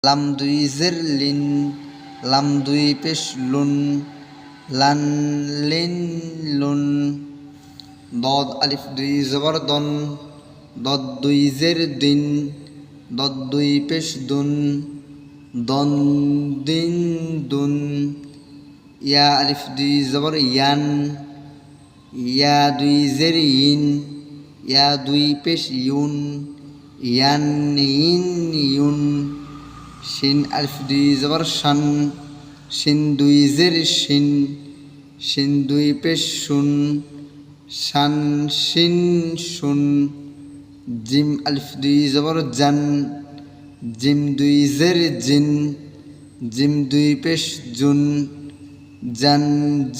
লাম দুই জের লিন, লাম দুই পেশ লুন, লান লিন লুন। দদ আলিফ দুই জবর দন, দদ দুই জের দিন, দদ দুই পেশ দুন, দন দিন দুন। ইয়া আলিফ দুই জবর ইয়ান, ইয়া দুই জের ইন, ইয়া দুই পেশ ইউন, ইয়ান ইন ইউন। শিন আলিফ দুই জবর শান, শিন দুই জের শিন, শিন দুই পেশ শুন, শান শিন শুন। জিম আলিফ দুই জবর জান, জিম দুই জের জিন, জিম দুই পেশ জুন, জান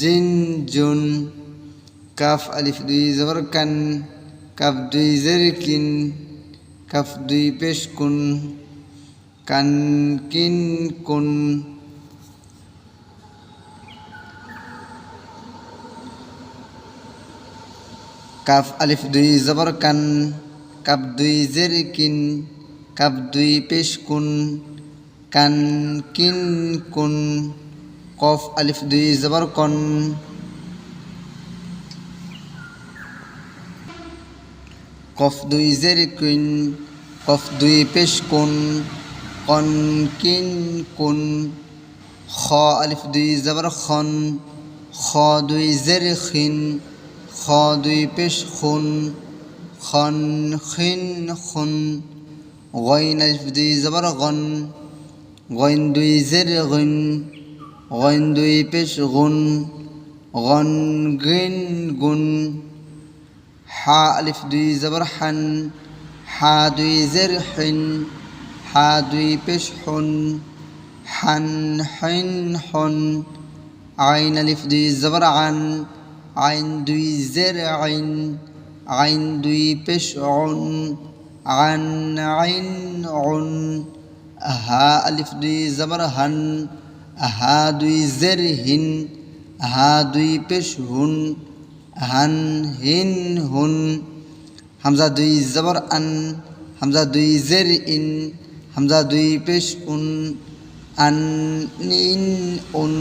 জিন জুন। কাফ আলিফ দুই জবর কান, কাফ দুই জের কিন, কাফ দুই পেশ কুন, কান কিন কুন। কাফ আলিফ দুই জবর কান, কাফ দুই জের কিন, কাফ দুই পেশ কুন, কান কিন কুন। কফ আলিফ দুই জবর কন, কফ দুই জের কিন, কফ দুই পেশ কুন, কন কিন কুন। খ আলিফ দুই জবর খন, খ দুই জের খিন, খ দুই পেশ খুন, খন খিন খুন। গইন আলিফ দুই জবর গন, গইন দুই জের গইন, গইন দুই পেশ গুন, গন গিন গুন। হা আলিফ দুই জবর হান, হা দুই জের হিন, হা দুই পেশ হুন, হান হিন হুন। আইন আলিফ দুই জবর আন, আইন দুই জের আইন, আইন দুই পেশ উন, আন আইন উন। হা আলিফ দুই জবর হান, হা দুই জের হিন, হা দুই পেশ হুন, হান হিন হুন। হামজা দুই জবর আন, হামজা দুই জের ইন, হামজা দুই পেশ উন, আন ইন উন।